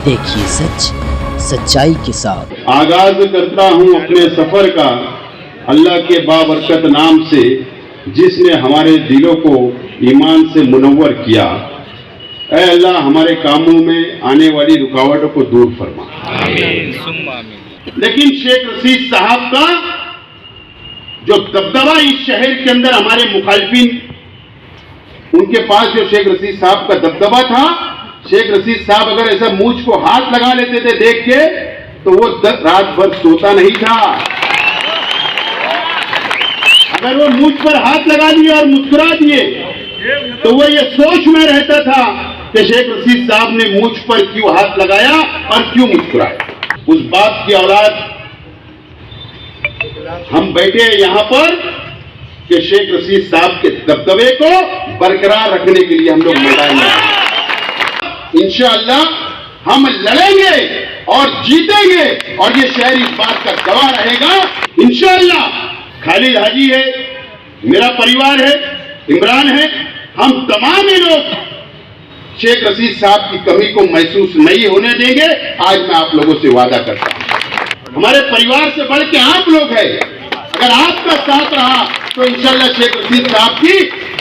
देखिए सच सच्चाई के साथ। आगाज करता हूँ अपने सफर का अल्लाह के बाबरकत नाम से, जिसने हमारे दिलों को ईमान से मुनव्वर किया। ऐ अल्लाह हमारे कामों में आने वाली रुकावटों को दूर फरमा। लेकिन शेख रशीद साहब का जो दबदबा इस शहर के अंदर हमारे मुखालिफिन, उनके पास जो शेख रशीद साहब का दबदबा था, शेख रशीद साहब अगर ऐसा मूंछ को हाथ लगा लेते थे देख के, तो वो रात भर सोता नहीं था। अगर वो मूंछ पर हाथ लगा दिए और मुस्कुरा दिए तो वो ये सोच में रहता था कि शेख रशीद साहब ने मूंछ पर क्यों हाथ लगाया और क्यों मुस्कुराया। उस बात की औलाद हम बैठे यहां पर कि शेख रशीद साहब के दबदबे को बरकरार रखने के लिए हम लोग मैदान में आए। इंशाअल्लाह हम लड़ेंगे और जीतेंगे और ये शहर इस बात का गवाह रहेगा। इंशाअल्लाह खालिद हाजी है, मेरा परिवार है, इमरान है, हम तमाम लोग शेख रशीद साहब की कमी को महसूस नहीं होने देंगे। आज मैं आप लोगों से वादा करता हूं, हमारे परिवार से बढ़ के आप लोग हैं। अगर आपका साथ रहा तो इंशाअल्लाह शेख रशीद साहब की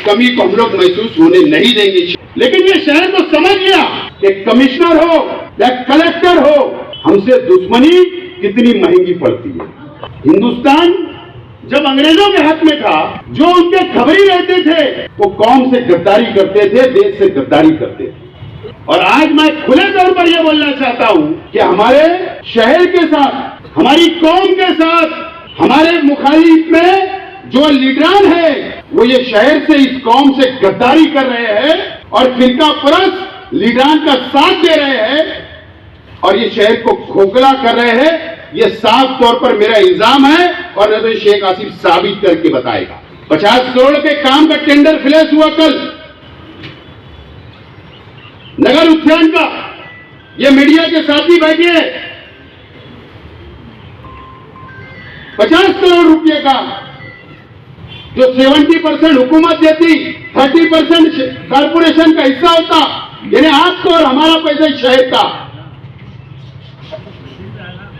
कमी को हम लोग महसूस होने नहीं देंगे। लेकिन ये शहर को समझ गया कि कमिश्नर हो या कलेक्टर हो, हमसे दुश्मनी कितनी महंगी पड़ती है। हिंदुस्तान जब अंग्रेजों के हाथ में था, जो उनके खबरी रहते थे वो कौम से गद्दारी करते थे, देश से गद्दारी करते थे। और आज मैं खुले तौर पर यह बोलना चाहता हूं कि हमारे शहर के साथ, हमारी कौम के साथ, हमारे मुखालिफ में जो लीडरान है वो ये शहर से, इस कौम से गद्दारी कर रहे हैं और फिरका परस्त लीडरान का साथ दे रहे हैं और ये शहर को खोखला कर रहे हैं। ये साफ तौर पर मेरा इल्जाम है और न तो शेख आसिफ साबित करके बताएगा। 50 करोड़ के काम का टेंडर फ्लैश हुआ कल नगर उद्यान का, ये मीडिया के साथी बैठे हैं। 50 करोड़ रुपए का जो 70% हुकूमत देती, 30% कारपोरेशन का हिस्सा होता, यानी आपको और हमारा पैसा शहर का।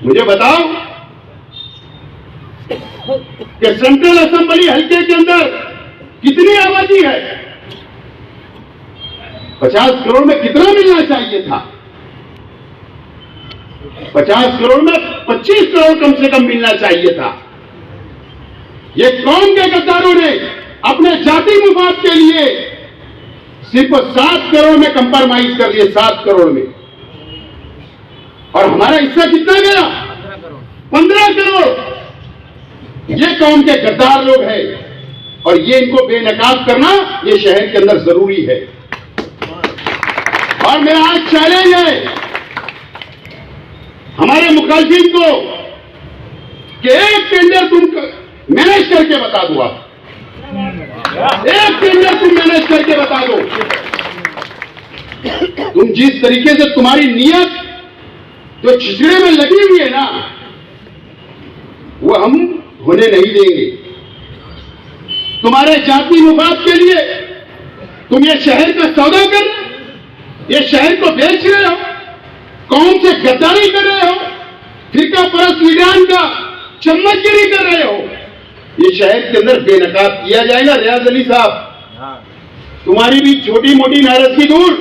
मुझे बताओ कि सेंट्रल असेंबली हल्के के अंदर कितनी आबादी है? 50 करोड़ में कितना मिलना चाहिए था? 50 करोड़ में 25 करोड़ कम से कम मिलना चाहिए था। ये कौम के गद्दारों ने अपने जाति मुफाद के लिए सिर्फ 7 करोड़ में कंप्रोमाइज कर लिए, 7 करोड़ में। और हमारा हिस्सा कितना गया? 15 करोड़। ये कौम के गद्दार लोग हैं और ये इनको बेनकाब करना ये शहर के अंदर जरूरी है। और मेरा आज चैलेंज है हमारे मुखालिफिन को कि एक टेंडर तुम मैनेज करके बता दो। आप एक टेंडर तुम मैनेज करके बता दो। तुम जिस तरीके से, तुम्हारी नीयत जो छिछड़े में लगी हुई है ना, वो हम होने नहीं देंगे। तुम्हारे जाति मुफाद के लिए तुम ये शहर का सौदा कर, ये शहर को बेच रहे हो, कौम से गद्दारी कर रहे हो, फिरका परस्त लीडरान का चम्मचगिरी कर रहे हो। ये शहर के अंदर बेनकाब किया जाएगा। रियाज अली साहब, तुम्हारी भी छोटी मोटी नाराजगी दूर।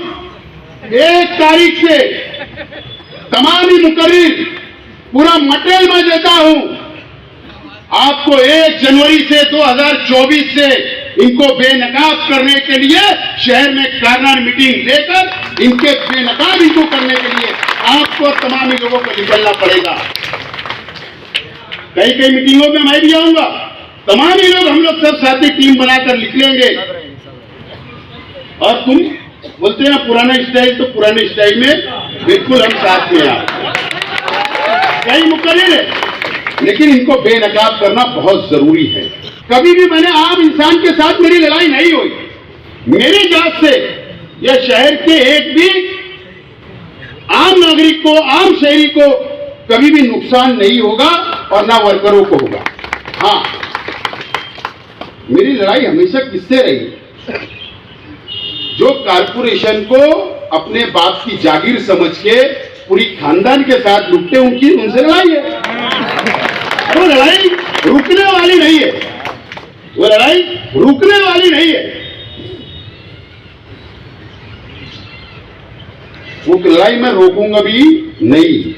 1 तारीख से तमाम ही मुकर्रिर पूरा मटेरियल मैं देता हूं आपको। 1 जनवरी से 2024 से इनको बेनकाब करने के लिए शहर में कार्नर मीटिंग लेकर इनके बेनकाब इनको करने के लिए आपको तमाम ही लोगों को निकलना पड़ेगा। कई मीटिंगों में मैं भी आऊंगा, तमाम ही लोग, हम लोग सब साथी टीम बनाकर निकलेंगे। और तुम बोलते हैं ना पुराना स्टाइल, तो पुराने स्टाइल में बिल्कुल हम साथ में हैं। कई मुकर्रिर है लेकिन इनको बेनकाब करना बहुत जरूरी है। कभी भी मैंने आम इंसान के साथ मेरी लड़ाई नहीं हुई। मेरी जात से यह शहर के एक भी आम नागरिक को, आम शहरी को कभी भी नुकसान नहीं होगा और ना वर्करों को होगा। हाँ, मेरी लड़ाई हमेशा किससे रही? जो कारपोरेशन को अपने बाप की जागीर समझ के पूरी खानदान के साथ लुटते उनकी उनसे लड़ाई है। और वो लड़ाई रुकने वाली नहीं है, वो लड़ाई रुकने वाली नहीं है। वो लड़ाई मैं रोकूंगा भी नहीं।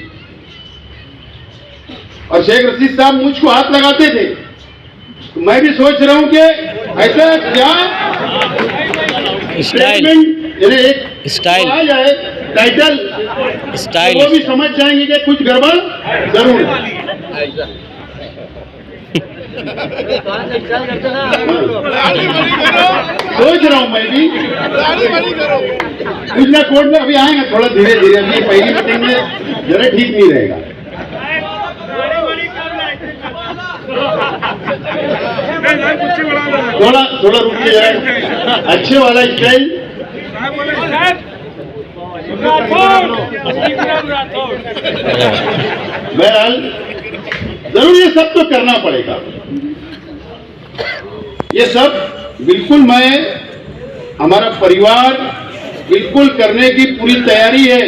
और शेख रशीद साहब मुझको हाथ लगाते थे, तो मैं भी सोच रहा हूं कि ऐसा क्या स्टेटमेंट, एक स्टाइल आ जाए टाइटल, स्टाइल, वो भी समझ जाएंगे कि कुछ गड़बड़ जरूर है। सोच रहा हूं मैं भी कुछ ना कोर्ट में अभी आएंगे, थोड़ा धीरे धीरे। अभी पहली मीटिंग में जरा ठीक नहीं रहेगा। थोड़ा थोड़ा रुकिए जरा, अच्छे वाला स्टाइल। बहरहाल जरूर ये सब तो करना पड़ेगा। ये सब बिल्कुल मैं, हमारा परिवार बिल्कुल करने की पूरी तैयारी है।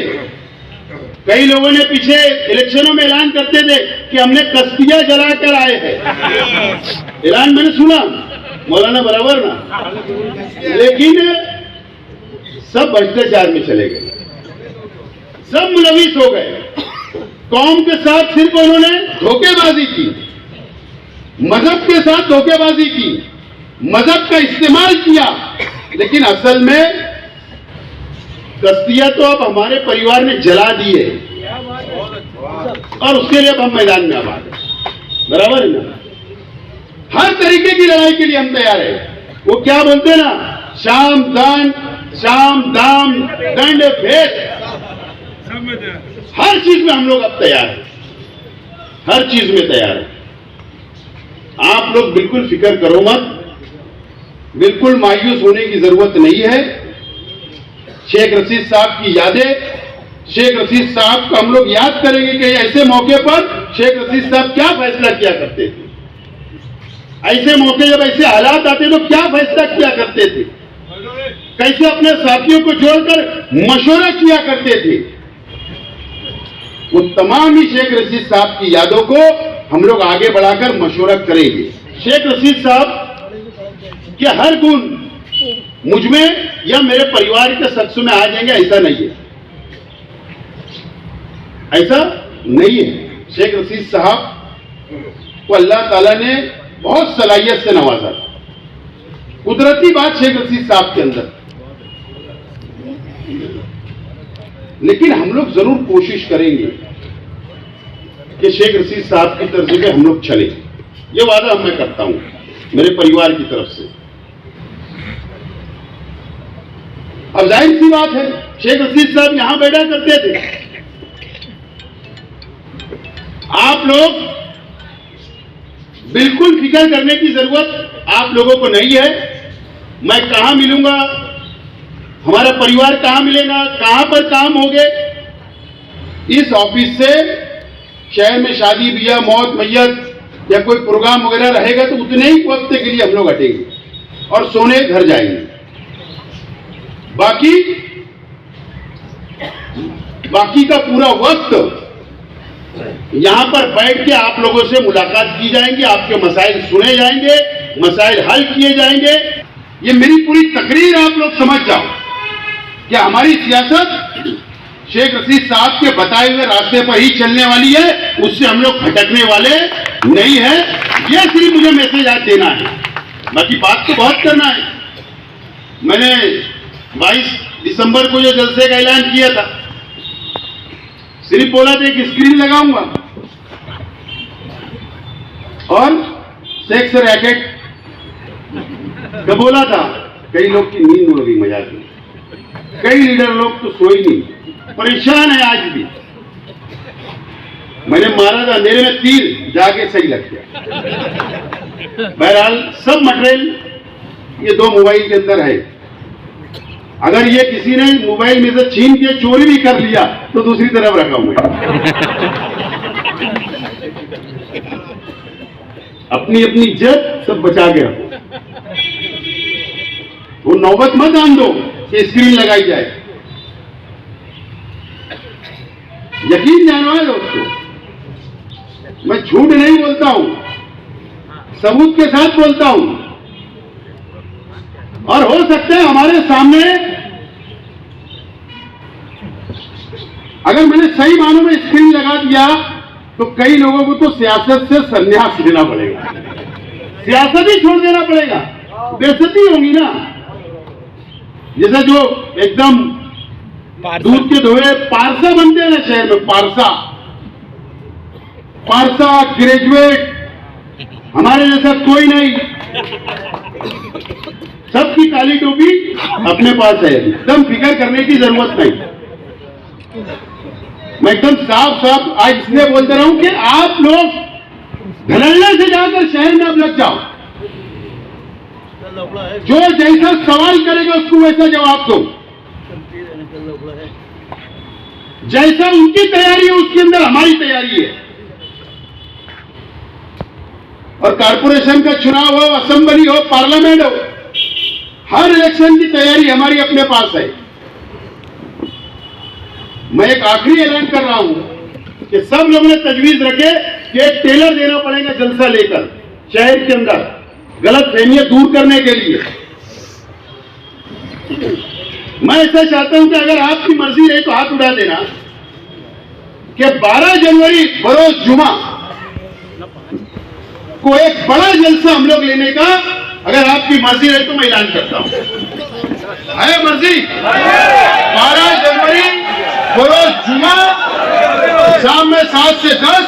कई लोगों ने पीछे इलेक्शनों में ऐलान करते थे कि हमने कश्तियां जलाकर आए हैं। ऐलान मैंने सुना, मौलाना बराबर ना, लेकिन सब भ्रष्टाचार में चले गए, सब मुलविस हो गए। कौम के साथ सिर्फ उन्होंने धोखेबाजी की, मजहब के साथ धोखेबाजी की, मजहब का इस्तेमाल किया। लेकिन असल में कश्तियां तो अब हमारे परिवार ने जला दी है, और उसके लिए अब हम मैदान में आबाद हैं। बराबर है ना? हर तरीके की लड़ाई के लिए हम तैयार हैं। वो क्या बोलते हैं ना, शाम दाम दंड भेद, हर चीज में हम लोग अब तैयार हैं, हर चीज में तैयार हैं। आप लोग बिल्कुल फिक्र करो मत, बिल्कुल मायूस होने की जरूरत नहीं है। शेख रशीद साहब की यादें, शेख रशीद साहब को हम लोग याद करेंगे कि ऐसे मौके पर शेख रशीद साहब क्या फैसला किया करते थे, ऐसे मौके जब ऐसे हालात आते तो क्या फैसला किया करते थे, कैसे अपने साथियों को जोड़कर मशवरा किया करते थे। वो तमाम ही शेख रशीद साहब की यादों को हम लोग आगे बढ़ाकर मशवरा करेंगे। शेख रशीद साहब के हर गुण मुझ में या मेरे परिवार के शख्स में आ जाएंगे, ऐसा नहीं है, ऐसा नहीं है। शेख रशीद साहब को अल्लाह ताला ने बहुत सलाहियत से नवाजा, कुदरती बात शेख रशीद साहब के अंदर। लेकिन हम लोग जरूर कोशिश करेंगे कि शेख रशीद साहब की तरफ से हम लोग चले, ये वादा मैं करता हूं मेरे परिवार की तरफ से। अब जाहिर सी बात है, शेख रशीद साहब यहां बैठा करते थे। आप लोग बिल्कुल फिक्र करने की जरूरत आप लोगों को नहीं है। मैं कहां मिलूंगा, हमारा परिवार कहां मिलेगा, कहां पर काम होंगे, इस ऑफिस से शहर में शादी ब्याह मौत मैयत या कोई प्रोग्राम वगैरह रहेगा तो उतने ही वक्त के लिए हम लोग हटेंगे और सोने घर जाएंगे। बाकी का पूरा वक्त यहां पर बैठ के आप लोगों से मुलाकात की जाएंगी, आपके मसाइल सुने जाएंगे, मसाइल हल किए जाएंगे। ये मेरी पूरी तकरीर आप लोग समझ जाओ कि हमारी सियासत शेख रशीद साहब के बताए हुए रास्ते पर ही चलने वाली है, उससे हम लोग भटकने वाले नहीं है। ये सिर्फ मुझे मैसेज आज देना है, बाकी बात तो बहुत करना है। मैंने 22 दिसंबर को जो जलसे का ऐलान किया था, सिर्फ बोला था एक स्क्रीन लगाऊंगा और सेक्स रैकेट का बोला था। कई लोग की नींद उड़ गई मजाक में, कई लीडर लोग तो सोए नहीं, परेशान है आज भी। मैंने मारा था, मेरे में तीर जाके सही लग गया। बहरहाल सब मटेरियल ये 2 मोबाइल के अंदर है। अगर ये किसी ने मोबाइल में से छीन के चोरी भी कर लिया तो दूसरी तरफ रखा हुआ है। अपनी अपनी इज्जत सब बचा के रखो, वो नौबत मत आन दो कि स्क्रीन लगाई जाए। यकीन जानवाए दोस्तों, मैं झूठ नहीं बोलता हूं, सबूत के साथ बोलता हूं। और हो सकता है हमारे सामने अगर मैंने सही मानों में स्क्रीन लगा दिया तो कई लोगों को तो सियासत से संन्यास लेना पड़ेगा, सियासत ही छोड़ देना पड़ेगा, बेइज्जती होगी ना। जैसे जो एकदम दूध के धोए पारसा बनते हैं ना शहर में, पारसा ग्रेजुएट, हमारे जैसा कोई नहीं, सबकी काली टोपी अपने पास है, एकदम फिक्र करने की जरूरत नहीं। मैं एकदम साफ साफ आज इसलिए बोलते रहा हूं कि आप लोग धड़ल्ले से जाकर शहर में अब लग जाओ, जो जैसा सवाल करेगा उसको वैसा जवाब दो, जैसा उनकी तैयारी है उसके अंदर हमारी तैयारी है। और कारपोरेशन का चुनाव हो, असेंबली हो, पार्लियामेंट हो, हर इलेक्शन की तैयारी हमारी अपने पास है। मैं एक आखिरी ऐलान कर रहा हूं कि सब लोगों ने तजवीज रखे कि एक टेलर देना पड़ेगा जलसा लेकर शहर के अंदर, गलत फहमियां दूर करने के लिए। मैं ऐसा चाहता हूं कि अगर आपकी मर्जी रही तो हाथ उठा देना कि 12 जनवरी बरोज जुमा को एक बड़ा जलसा हम लोग लेने का अगर आपकी मर्जी रही तो मैं ऐलान करता हूं। है मर्जी? 12 जनवरी बरोज जुमा शाम में 7 से 10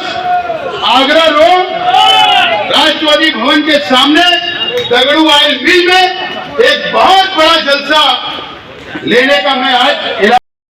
आगरा रोड राष्ट्रवादी भवन के सामने दगड़ू ऑयल मिल में एक बहुत बड़ा जलसा लेने का मैं आज